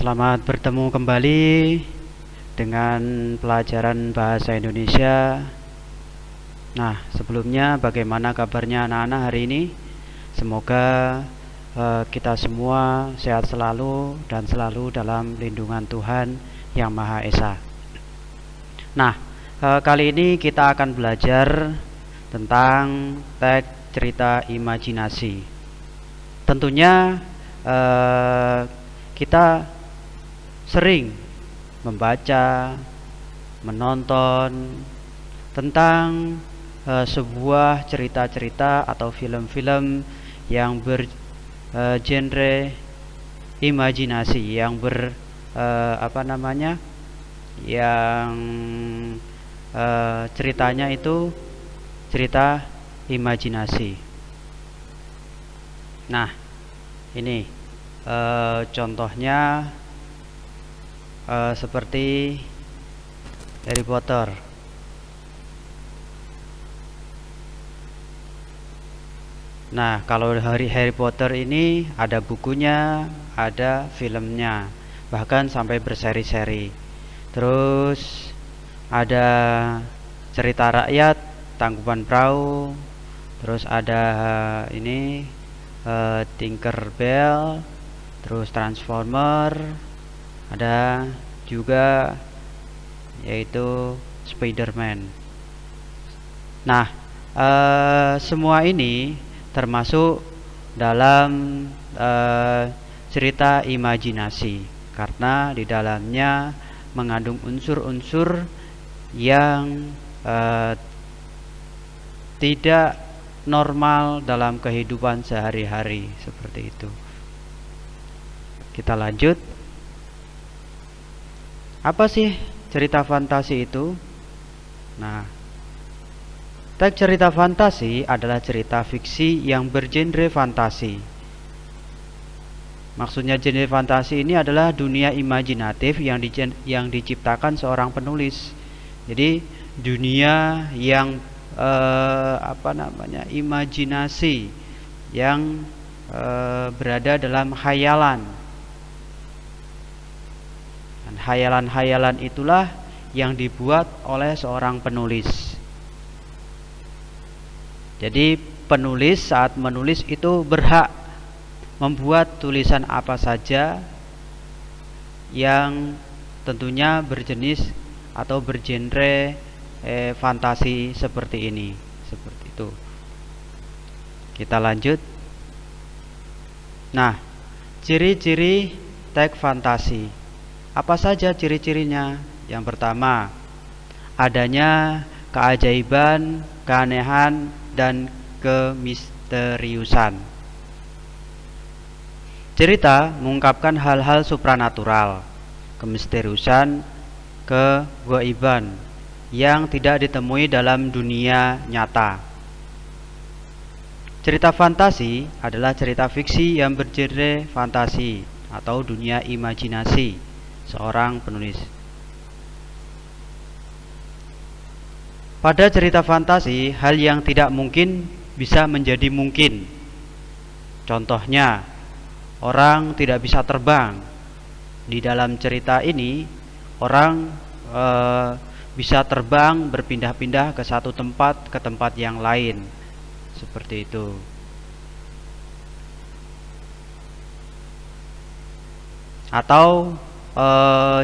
Selamat bertemu kembali dengan pelajaran bahasa Indonesia. Nah, sebelumnya bagaimana kabarnya anak-anak hari ini? Semoga kita semua sehat selalu dan selalu dalam lindungan Tuhan Yang Maha Esa. Nah, kali ini kita akan belajar tentang teks cerita imajinasi. Tentunya kita sering membaca, menonton tentang sebuah cerita-cerita atau film-film yang bergenre imajinasi, yang yang ceritanya itu cerita imajinasi. Nah, ini contohnya seperti Harry Potter. Nah, kalau Harry Potter ini ada bukunya, ada filmnya, bahkan sampai berseri-seri. Terus ada cerita rakyat, Tangkuban Perahu. Terus ada ini Tinkerbell, terus Transformer, ada juga yaitu Spider-Man. Nah, semua ini termasuk dalam cerita imajinasi karena di dalamnya mengandung unsur-unsur yang tidak normal dalam kehidupan sehari-hari seperti itu. Kita lanjut. Apa sih cerita fantasi itu? Nah, teks cerita fantasi adalah cerita fiksi yang bergenre fantasi. Maksudnya genre fantasi ini adalah dunia imajinatif yang diciptakan seorang penulis. Jadi dunia yang imajinasi yang berada dalam khayalan. Dan khayalan-khayalan itulah yang dibuat oleh seorang penulis. Jadi penulis saat menulis itu berhak membuat tulisan apa saja yang tentunya berjenis atau bergenre fantasi seperti ini, seperti itu. Kita lanjut. Nah, ciri-ciri teks fantasi. Apa saja ciri-cirinya? Yang pertama, adanya keajaiban, keanehan, dan kemisteriusan. Cerita mengungkapkan hal-hal supranatural, kemisteriusan, kegaiban yang tidak ditemui dalam dunia nyata. Cerita fantasi adalah cerita fiksi yang bergenre fantasi atau dunia imajinasi seorang penulis. Pada cerita fantasi, hal yang tidak mungkin bisa menjadi mungkin. Contohnya, orang tidak bisa terbang. Di dalam cerita ini, orang bisa terbang berpindah-pindah ke satu tempat ke tempat yang lain. Seperti itu. Atau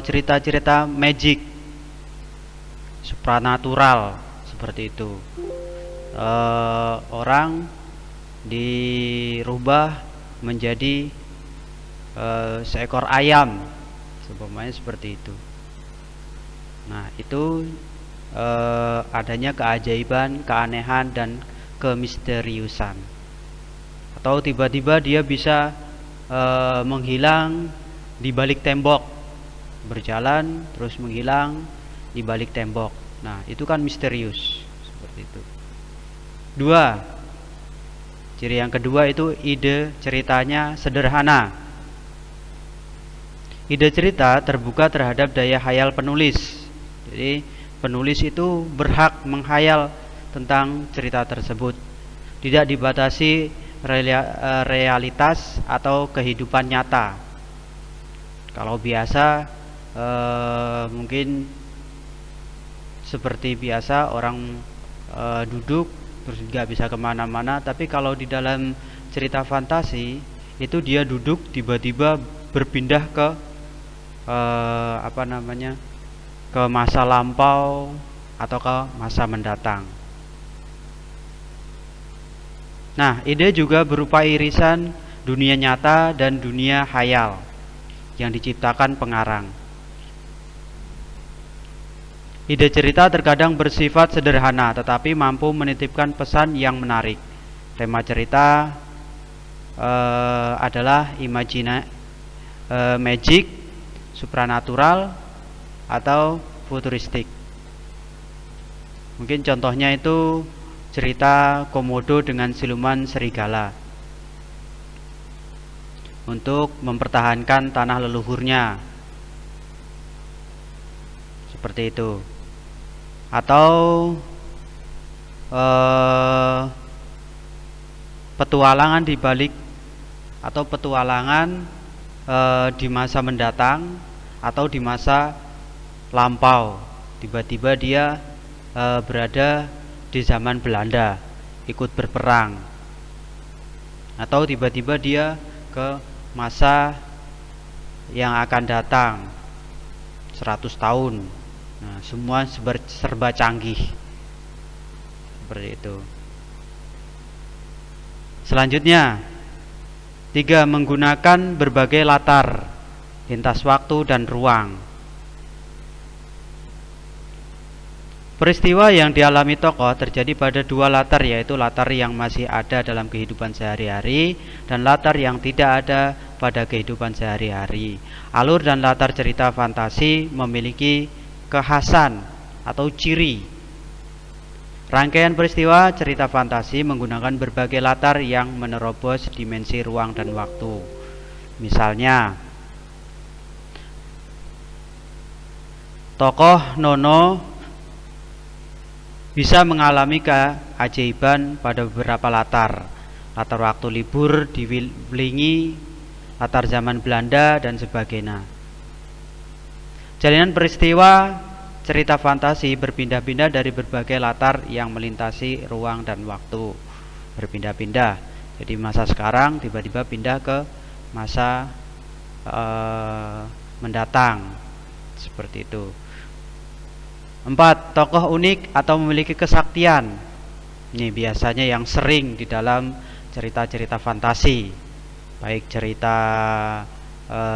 cerita-cerita magic, supranatural, seperti itu. Orang dirubah menjadi seekor ayam, semuanya seperti itu. Nah, itu adanya keajaiban, keanehan, dan kemisteriusan. Atau tiba-tiba dia bisa menghilang di balik tembok, berjalan terus menghilang di balik tembok. Nah, itu kan misterius, seperti itu. Ciri yang kedua itu ide ceritanya sederhana. Ide cerita terbuka terhadap daya khayal penulis. Jadi penulis itu berhak menghayal tentang cerita tersebut, tidak dibatasi realitas atau kehidupan nyata. Kalau biasa mungkin seperti biasa orang duduk terus nggak bisa kemana-mana. Tapi kalau di dalam cerita fantasi itu dia duduk tiba-tiba berpindah ke ke masa lampau atau ke masa mendatang. Nah, ide juga berupa irisan dunia nyata dan dunia khayal yang diciptakan pengarang. Ide cerita terkadang bersifat sederhana tetapi mampu menitipkan pesan yang menarik. Tema cerita adalah magic, supranatural, atau futuristik. Mungkin contohnya itu cerita Komodo dengan siluman serigala untuk mempertahankan tanah leluhurnya, seperti itu. Atau petualangan di balik atau petualangan di masa mendatang atau di masa lampau. Tiba-tiba dia berada di zaman Belanda, ikut berperang, atau tiba-tiba dia ke masa yang akan datang 100 tahun. Nah, semua serba canggih, seperti itu. Selanjutnya, 3. Menggunakan berbagai latar, lintas waktu dan ruang. Peristiwa yang dialami tokoh terjadi pada 2 latar, yaitu latar yang masih ada dalam kehidupan sehari-hari dan latar yang tidak ada pada kehidupan sehari-hari. Alur dan latar cerita fantasi memiliki kekhasan atau ciri. Rangkaian peristiwa cerita fantasi menggunakan berbagai latar yang menerobos dimensi ruang dan waktu. Misalnya, tokoh Nono bisa mengalami keajaiban pada beberapa latar waktu libur di Wlingi, latar zaman Belanda, dan sebagainya. Jalinan peristiwa cerita fantasi berpindah-pindah dari berbagai latar yang melintasi ruang dan waktu, berpindah-pindah. Jadi masa sekarang tiba-tiba pindah ke masa mendatang, seperti itu. 4. Tokoh unik atau memiliki kesaktian. Ini biasanya yang sering di dalam cerita-cerita fantasi, baik cerita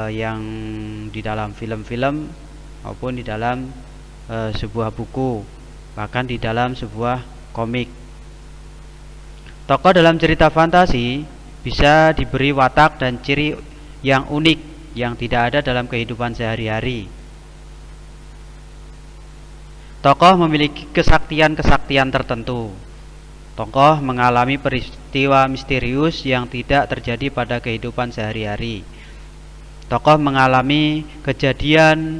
yang di dalam film-film maupun di dalam sebuah buku, bahkan di dalam sebuah komik. Tokoh dalam cerita fantasi bisa diberi watak dan ciri yang unik yang tidak ada dalam kehidupan sehari-hari. Tokoh memiliki kesaktian-kesaktian tertentu. Tokoh mengalami peristiwa misterius yang tidak terjadi pada kehidupan sehari-hari. Tokoh mengalami kejadian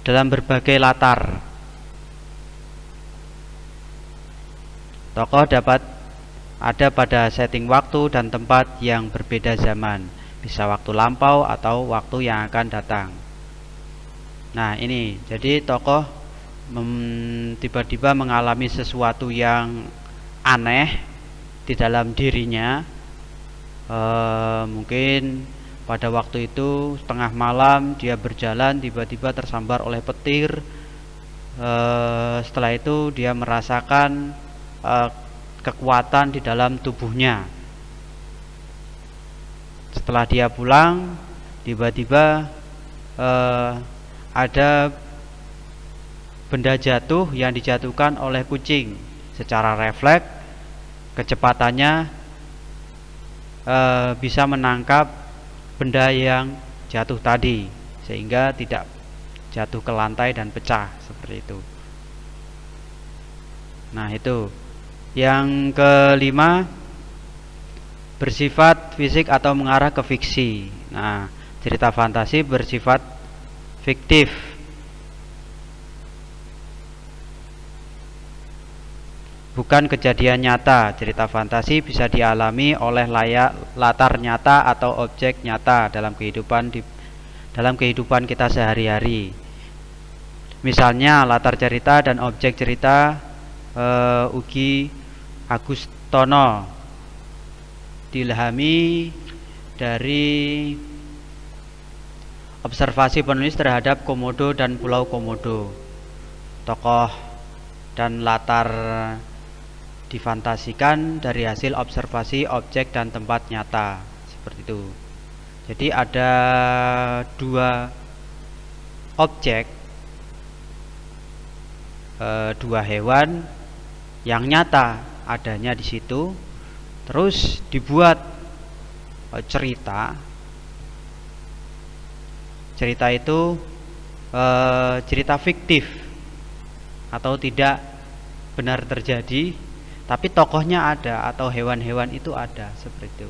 dalam berbagai latar. Tokoh dapat ada pada setting waktu dan tempat yang berbeda zaman, bisa waktu lampau atau waktu yang akan datang. Nah, ini jadi tokoh tiba-tiba mengalami sesuatu yang aneh di dalam dirinya. Mungkin pada waktu itu tengah malam dia berjalan, tiba-tiba tersambar oleh petir. Setelah itu dia merasakan kekuatan di dalam tubuhnya. Setelah dia pulang, tiba-tiba ada benda jatuh yang dijatuhkan oleh kucing. Secara refleks, kecepatannya bisa menangkap benda yang jatuh tadi, sehingga tidak jatuh ke lantai dan pecah, seperti itu. Nah, itu. Yang kelima, bersifat fisik atau mengarah ke fiksi. Nah, cerita fantasi bersifat fiktif. Bukan kejadian nyata. Cerita fantasi bisa dialami oleh latar nyata atau objek nyata dalam kehidupan dalam kehidupan kita sehari-hari. Misalnya latar cerita dan objek cerita Ugi Agustono diilhami dari observasi penulis terhadap Komodo dan Pulau Komodo. Tokoh dan latar difantasikan dari hasil observasi objek dan tempat nyata, seperti itu. Jadi ada dua objek, dua hewan yang nyata adanya di situ, terus dibuat cerita. Cerita itu cerita fiktif atau tidak benar terjadi, tapi tokohnya ada atau hewan-hewan itu ada, seperti itu.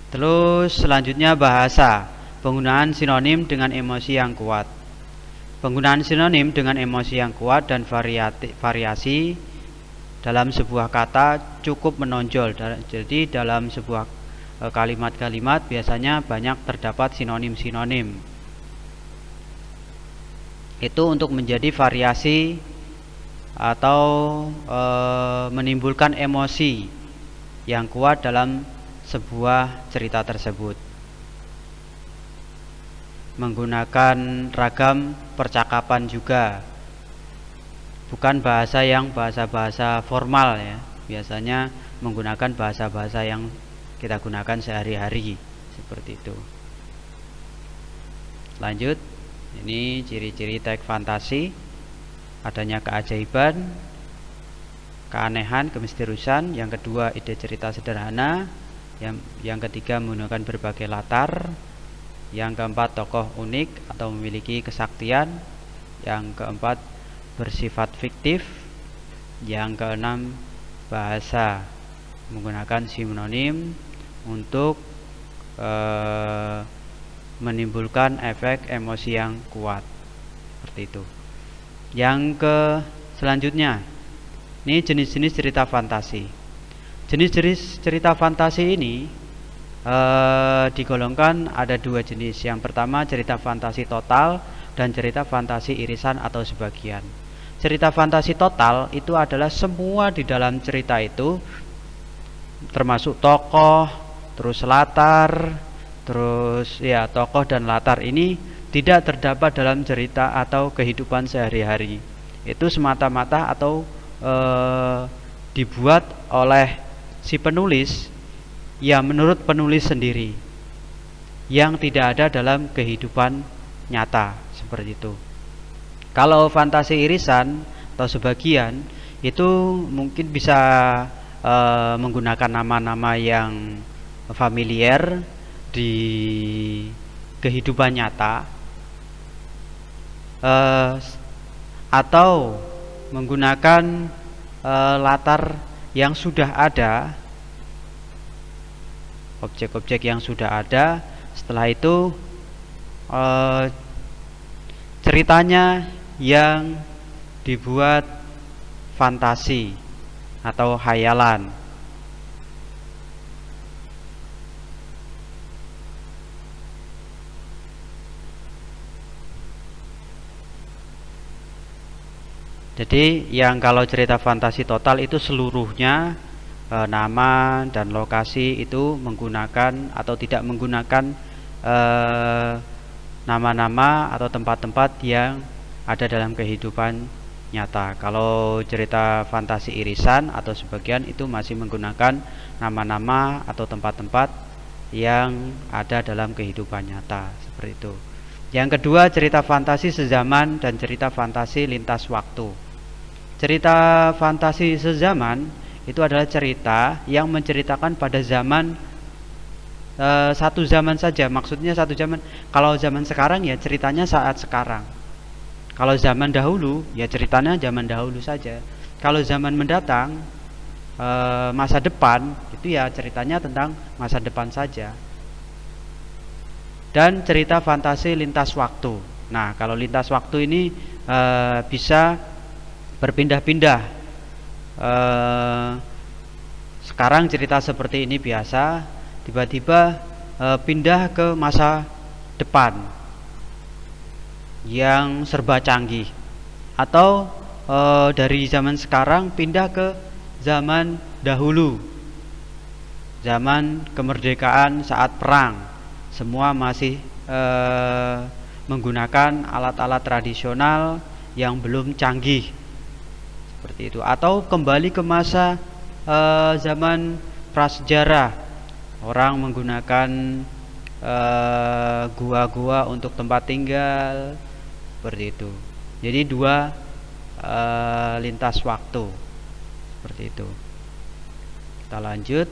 Terus selanjutnya bahasa, penggunaan sinonim dengan emosi yang kuat. Penggunaan sinonim dengan emosi yang kuat dan variasi dalam sebuah kata cukup menonjol. Jadi dalam sebuah kalimat-kalimat biasanya banyak terdapat sinonim-sinonim. Itu untuk menjadi variasi atau menimbulkan emosi yang kuat dalam sebuah cerita tersebut. Menggunakan ragam percakapan juga, bukan bahasa yang bahasa-bahasa formal ya. Biasanya menggunakan bahasa-bahasa yang kita gunakan sehari-hari, seperti itu. Lanjut, ini ciri-ciri teks fantasi: adanya keajaiban, keanehan, kemisteriusan. Yang kedua, ide cerita sederhana. Yang ketiga, menggunakan berbagai latar. Yang keempat, tokoh unik atau memiliki kesaktian. Yang keempat, bersifat fiktif. Yang keenam, bahasa menggunakan sinonim untuk menimbulkan efek emosi yang kuat, seperti itu. Yang selanjutnya, ini jenis-jenis cerita fantasi. Jenis-jenis cerita fantasi ini digolongkan ada dua jenis. Yang pertama, cerita fantasi total dan cerita fantasi irisan atau sebagian. Cerita fantasi total itu adalah semua di dalam cerita itu, termasuk tokoh, terus latar, terus ya tokoh dan latar ini tidak terdapat dalam cerita atau kehidupan sehari-hari. Itu semata-mata atau dibuat oleh si penulis ya menurut penulis sendiri, yang tidak ada dalam kehidupan nyata, seperti itu. Kalau fantasi irisan atau sebagian itu mungkin bisa menggunakan nama-nama yang familiar di kehidupan nyata, atau menggunakan latar yang sudah ada, objek-objek yang sudah ada. Setelah itu ceritanya yang dibuat fantasi atau khayalan. Jadi yang kalau cerita fantasi total itu seluruhnya nama dan lokasi itu menggunakan atau tidak menggunakan nama-nama atau tempat-tempat yang ada dalam kehidupan nyata. Kalau cerita fantasi irisan atau sebagian itu masih menggunakan nama-nama atau tempat-tempat yang ada dalam kehidupan nyata, seperti itu. Yang kedua, cerita fantasi sezaman dan cerita fantasi lintas waktu. Cerita fantasi sezaman itu adalah cerita yang menceritakan pada zaman satu zaman saja. Maksudnya satu zaman. Kalau zaman sekarang ya ceritanya saat sekarang. Kalau zaman dahulu ya ceritanya zaman dahulu saja. Kalau zaman mendatang, masa depan, itu ya ceritanya tentang masa depan saja. Dan cerita fantasi lintas waktu. Nah, kalau lintas waktu ini bisa berpindah-pindah. Sekarang cerita seperti ini biasa, tiba-tiba pindah ke masa depan yang serba canggih, atau dari zaman sekarang pindah ke zaman dahulu, zaman kemerdekaan saat perang. Semua masih menggunakan alat-alat tradisional yang belum canggih, seperti itu. Atau kembali ke masa zaman prasejarah, orang menggunakan gua-gua untuk tempat tinggal, seperti itu. Jadi dua lintas waktu, seperti itu. Kita lanjut.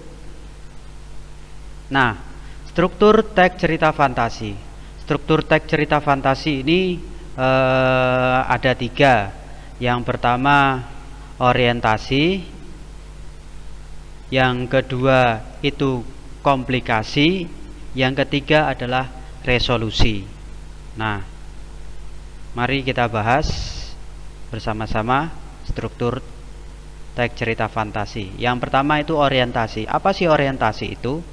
Nah, struktur teks cerita fantasi. Struktur teks cerita fantasi ini ada 3. Yang pertama orientasi, yang kedua itu komplikasi, yang ketiga adalah resolusi. Nah, mari kita bahas bersama-sama struktur teks cerita fantasi. Yang pertama itu orientasi. Apa sih orientasi itu?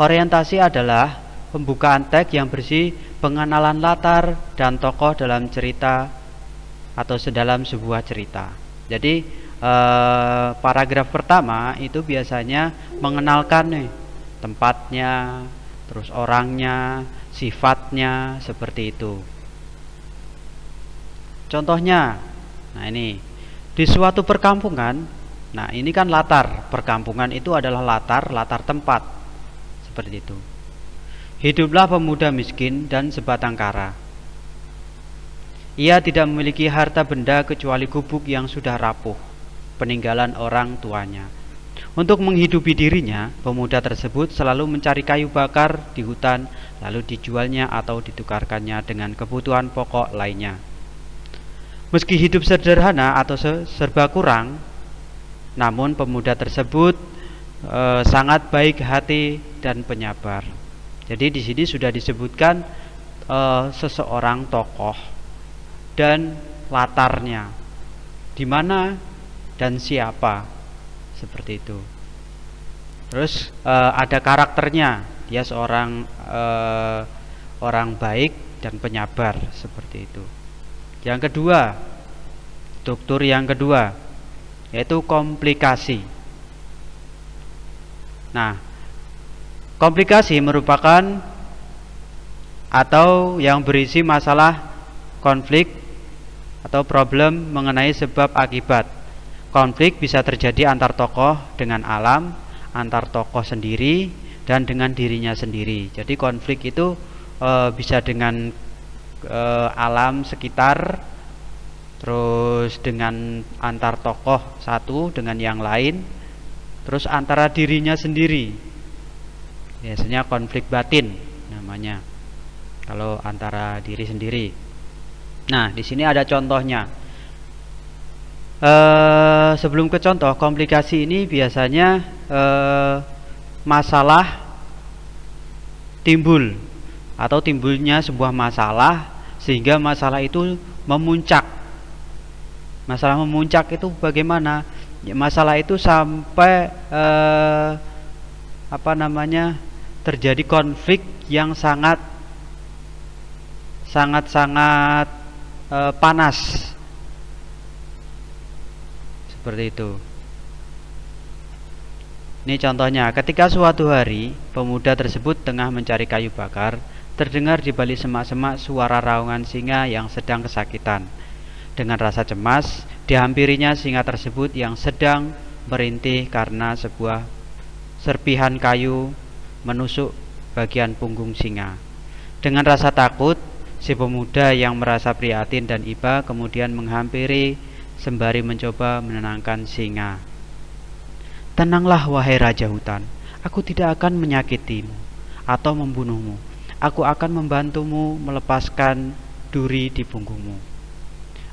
Orientasi adalah pembukaan teks yang bersih pengenalan latar dan tokoh dalam cerita atau sedalam sebuah cerita. Jadi paragraf pertama itu biasanya mengenalkan nih tempatnya, terus orangnya, sifatnya, seperti itu. Contohnya, nah ini di suatu perkampungan. Nah ini kan latar, perkampungan itu adalah latar tempat, seperti itu. Hiduplah pemuda miskin dan sebatang kara. Ia tidak memiliki harta benda kecuali gubuk yang sudah rapuh, peninggalan orang tuanya. Untuk menghidupi dirinya, pemuda tersebut selalu mencari kayu bakar di hutan, lalu dijualnya atau ditukarkannya dengan kebutuhan pokok lainnya. Meski hidup sederhana atau serba kurang, namun pemuda tersebut sangat baik hati dan penyabar. Jadi di sini sudah disebutkan seseorang tokoh dan latarnya, di mana dan siapa, seperti itu. Terus ada karakternya, dia seorang orang baik dan penyabar, seperti itu. Yang kedua, struktur yang kedua yaitu komplikasi. Nah, komplikasi merupakan atau yang berisi masalah konflik atau problem mengenai sebab akibat. Konflik bisa terjadi antar tokoh dengan alam, antar tokoh sendiri, dan dengan dirinya sendiri. Jadi konflik itu bisa dengan alam sekitar, terus dengan antar tokoh satu dengan yang lain, terus antara dirinya sendiri. Biasanya konflik batin namanya, kalau antara diri sendiri. Nah, di sini ada contohnya. Sebelum ke contoh, komplikasi ini biasanya masalah timbul atau timbulnya sebuah masalah sehingga masalah itu memuncak. Masalah memuncak itu bagaimana? Ya, masalah itu sampai terjadi konflik yang sangat panas, seperti itu. Ini contohnya, ketika suatu hari pemuda tersebut tengah mencari kayu bakar, terdengar di balik semak-semak suara raungan singa yang sedang kesakitan. Dengan rasa cemas, dihampirinya singa tersebut yang sedang merintih karena sebuah serpihan kayu menusuk bagian punggung singa. Dengan rasa takut, si pemuda yang merasa prihatin dan iba kemudian menghampiri sembari mencoba menenangkan singa. Tenanglah wahai raja hutan, aku tidak akan menyakitimu atau membunuhmu. Aku akan membantumu melepaskan duri di punggungmu.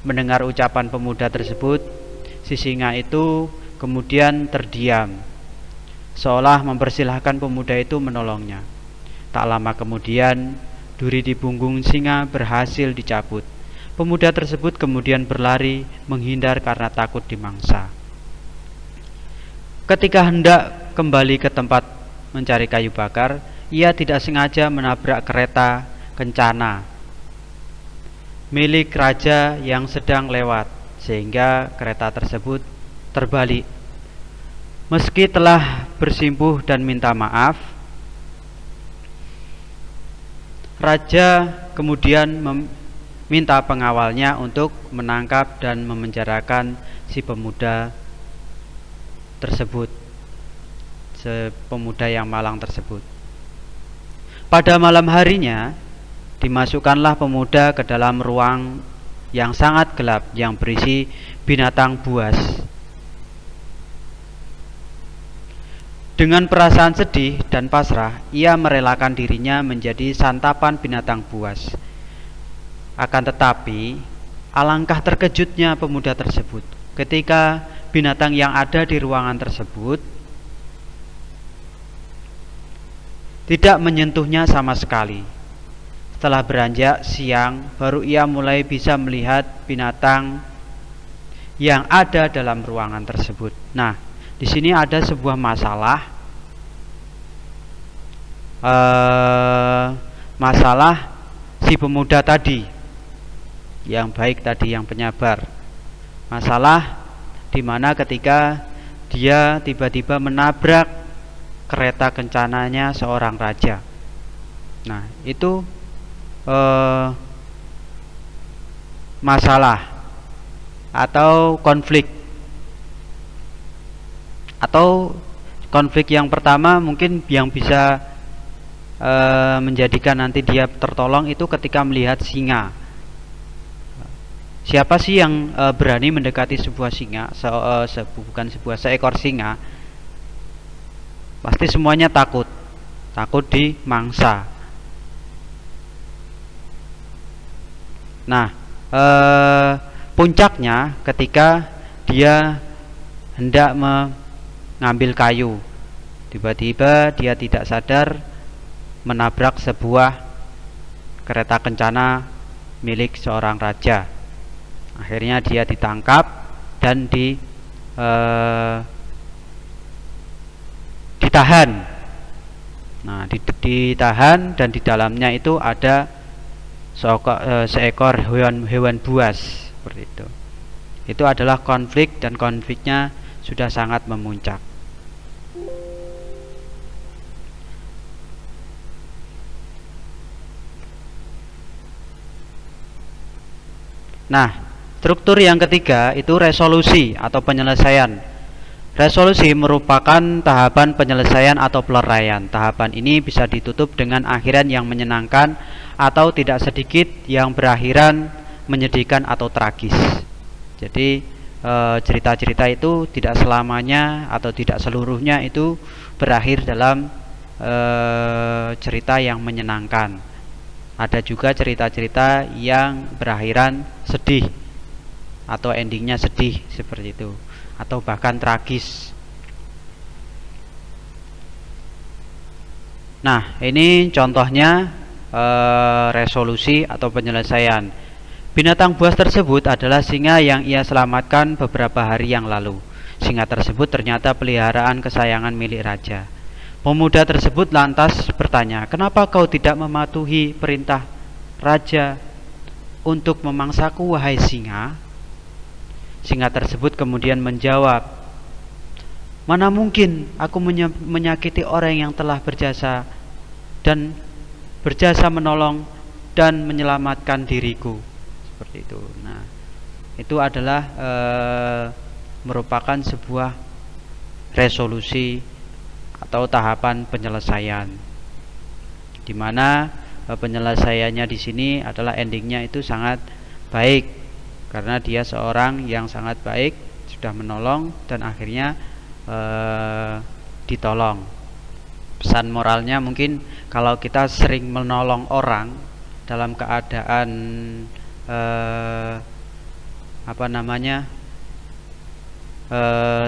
Mendengar ucapan pemuda tersebut, si singa itu kemudian terdiam, seolah mempersilahkan pemuda itu menolongnya. Tak lama kemudian, duri di punggung singa berhasil dicabut. Pemuda tersebut kemudian berlari menghindar karena takut dimangsa. Ketika hendak kembali ke tempat mencari kayu bakar, ia tidak sengaja menabrak kereta kencana milik raja yang sedang lewat, sehingga kereta tersebut terbalik. Meski telah bersimpuh dan minta maaf, raja kemudian meminta pengawalnya untuk menangkap dan memenjarakan si pemuda tersebut, si pemuda yang malang tersebut. Pada malam harinya, dimasukkanlah pemuda ke dalam ruang yang sangat gelap yang berisi binatang buas. Dengan perasaan sedih dan pasrah, ia merelakan dirinya menjadi santapan binatang buas. Akan tetapi, alangkah terkejutnya pemuda tersebut ketika binatang yang ada di ruangan tersebut tidak menyentuhnya sama sekali. Setelah beranjak siang, baru ia mulai bisa melihat binatang yang ada dalam ruangan tersebut. Nah, di sini ada sebuah masalah, masalah si pemuda tadi, yang baik tadi, yang penyabar. Masalah di mana ketika dia tiba-tiba menabrak kereta kencananya seorang raja. Nah, itu masalah atau konflik. Atau konflik yang pertama mungkin yang bisa menjadikan nanti dia tertolong itu ketika melihat singa. Siapa sih yang berani mendekati sebuah singa, seekor singa? Pasti semuanya takut dimangsa. Nah, puncaknya ketika dia hendak mengambil kayu, tiba-tiba dia tidak sadar menabrak sebuah kereta kencana milik seorang raja. Akhirnya dia ditangkap dan ditahan. Nah, ditahan dan di dalamnya itu ada seekor hewan buas seperti itu. Itu adalah konflik, dan konfliknya sudah sangat memuncak. Nah, struktur yang ketiga itu resolusi atau penyelesaian. Resolusi merupakan tahapan penyelesaian atau peleraian. Tahapan ini bisa ditutup dengan akhiran yang menyenangkan atau tidak sedikit yang berakhiran menyedihkan atau tragis. Jadi cerita-cerita itu tidak selamanya atau tidak seluruhnya itu berakhir dalam cerita yang menyenangkan. Ada juga cerita-cerita yang berakhiran sedih atau endingnya sedih seperti itu, atau bahkan tragis. Nah, ini contohnya resolusi atau penyelesaian. Binatang buas tersebut adalah singa yang ia selamatkan beberapa hari yang lalu. Singa tersebut ternyata peliharaan kesayangan milik raja. Pemuda tersebut lantas bertanya, "Kenapa kau tidak mematuhi perintah raja untuk memangsaku, wahai singa?" Singa tersebut kemudian menjawab, "Mana mungkin aku menyakiti orang yang telah berjasa menolong dan menyelamatkan diriku." Seperti itu. Nah, itu adalah merupakan sebuah resolusi atau tahapan penyelesaian, di mana penyelesaiannya di sini adalah endingnya itu sangat baik, karena dia seorang yang sangat baik, sudah menolong dan akhirnya ditolong. Pesan moralnya mungkin kalau kita sering menolong orang dalam keadaan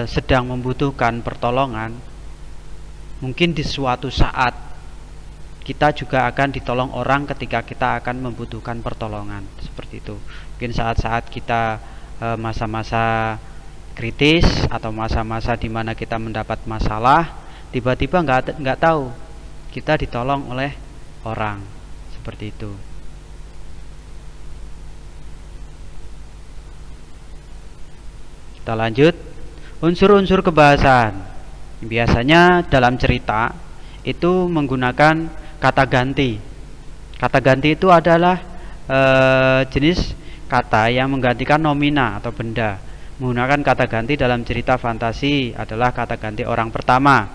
sedang membutuhkan pertolongan, mungkin di suatu saat kita juga akan ditolong orang ketika kita akan membutuhkan pertolongan, seperti itu. Mungkin saat-saat kita masa-masa kritis atau masa-masa di mana kita mendapat masalah, tiba-tiba nggak tahu kita ditolong oleh orang, seperti itu. Kita lanjut. Unsur-unsur kebahasaan. Biasanya dalam cerita itu menggunakan kata ganti. Kata ganti itu adalah jenis kata yang menggantikan nomina atau benda. Menggunakan kata ganti dalam cerita fantasi adalah kata ganti orang pertama.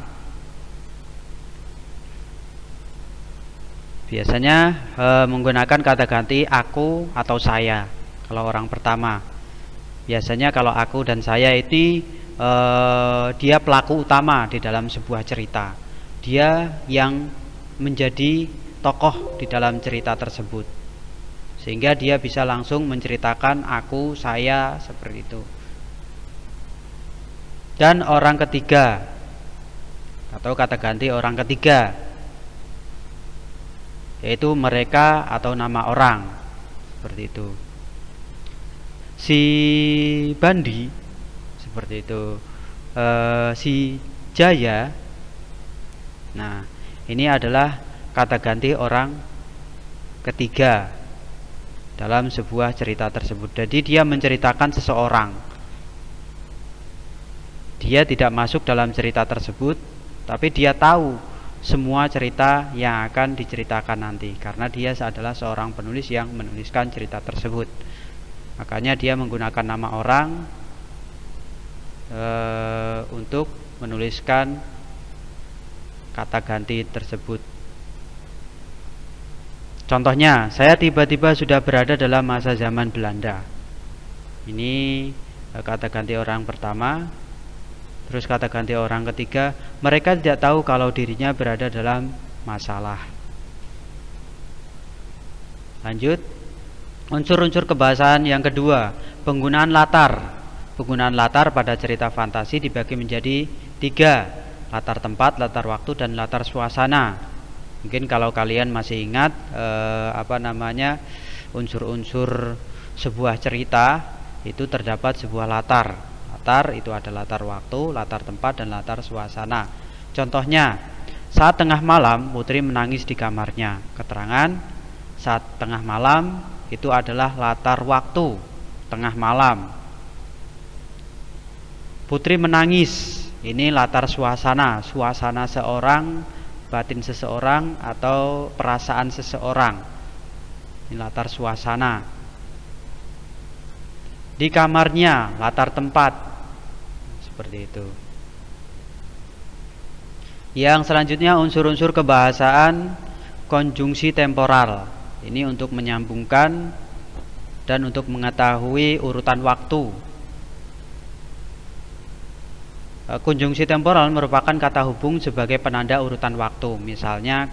Biasanya menggunakan kata ganti aku atau saya kalau orang pertama. Biasanya kalau aku dan saya itu dia pelaku utama di dalam sebuah cerita. Dia yang menjadi tokoh di dalam cerita tersebut, sehingga dia bisa langsung menceritakan aku, saya, seperti itu. Dan orang ketiga atau kata ganti orang ketiga, yaitu mereka atau nama orang, seperti itu. Si Bandi, seperti itu, si Jaya. Nah, ini adalah kata ganti orang ketiga dalam sebuah cerita tersebut. Jadi dia menceritakan seseorang. Dia tidak masuk dalam cerita tersebut, tapi dia tahu semua cerita yang akan diceritakan nanti, karena dia adalah seorang penulis yang menuliskan cerita tersebut. Makanya dia menggunakan nama orang untuk menuliskan kata ganti tersebut. Contohnya, saya tiba-tiba sudah berada dalam masa zaman Belanda. Ini kata ganti orang pertama. Terus kata ganti orang ketiga, mereka tidak tahu kalau dirinya berada dalam masalah. Lanjut. Unsur-unsur kebahasaan yang kedua, penggunaan latar. Penggunaan latar pada cerita fantasi dibagi menjadi 3, latar tempat, latar waktu, dan latar suasana. Mungkin kalau kalian masih ingat unsur-unsur sebuah cerita itu terdapat sebuah latar. Latar itu ada latar waktu, latar tempat, dan latar suasana. Contohnya, saat tengah malam Putri menangis di kamarnya. Keterangan saat tengah malam itu adalah latar waktu, tengah malam. Putri menangis, ini latar suasana, suasana seorang, batin seseorang, atau perasaan seseorang. Ini latar suasana. Di kamarnya, latar tempat, seperti itu. Yang selanjutnya unsur-unsur kebahasaan konjungsi temporal. Ini untuk menyambungkan dan untuk mengetahui urutan waktu. Konjungsi temporal merupakan kata hubung sebagai penanda urutan waktu. Misalnya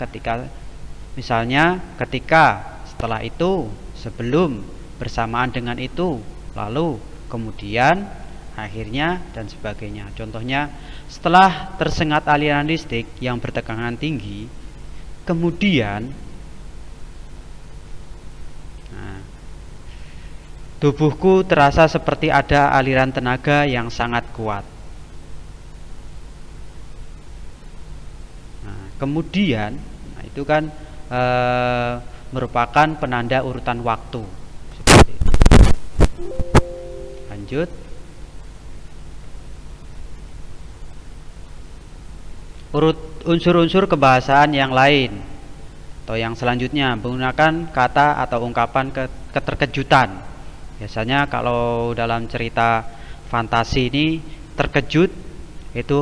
ketika, setelah itu, sebelum, bersamaan dengan itu, lalu, kemudian, akhirnya, dan sebagainya. Contohnya, setelah tersengat aliran listrik yang bertekanan tinggi, kemudian tubuhku terasa seperti ada aliran tenaga yang sangat kuat. Kemudian, itu kan merupakan penanda urutan waktu. Seperti itu. Lanjut. Unsur-unsur kebahasaan yang lain atau yang selanjutnya menggunakan kata atau ungkapan keterkejutan. Biasanya kalau dalam cerita fantasi ini terkejut itu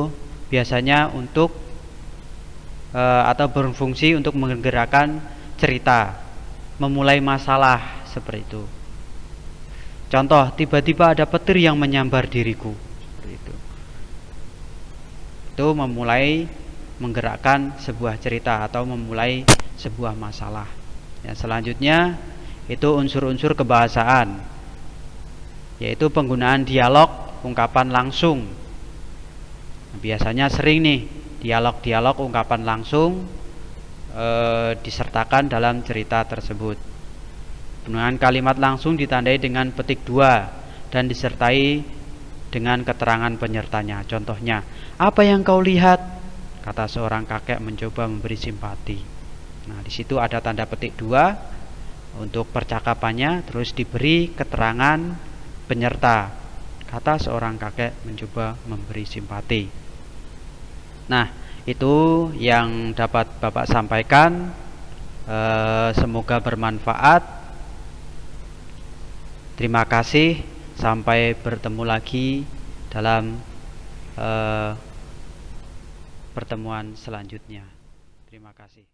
biasanya untuk atau berfungsi untuk menggerakkan cerita, memulai masalah, seperti itu. Contoh, tiba-tiba ada petir yang menyambar diriku, seperti itu. Itu memulai menggerakkan sebuah cerita atau memulai sebuah masalah. Yang selanjutnya itu unsur-unsur kebahasaan, yaitu penggunaan dialog, ungkapan langsung. Biasanya sering nih dialog-dialog ungkapan langsung disertakan dalam cerita tersebut. Penggunaan kalimat langsung ditandai dengan petik 2 dan disertai dengan keterangan penyertanya. Contohnya, apa yang kau lihat? kata seorang kakek mencoba memberi simpati. Nah, di situ ada tanda petik 2 untuk percakapannya, terus diberi keterangan penyerta, kata seorang kakek mencoba memberi simpati. Nah, itu yang dapat Bapak sampaikan. Semoga bermanfaat. Terima kasih. Sampai bertemu lagi dalam pertemuan selanjutnya. Terima kasih.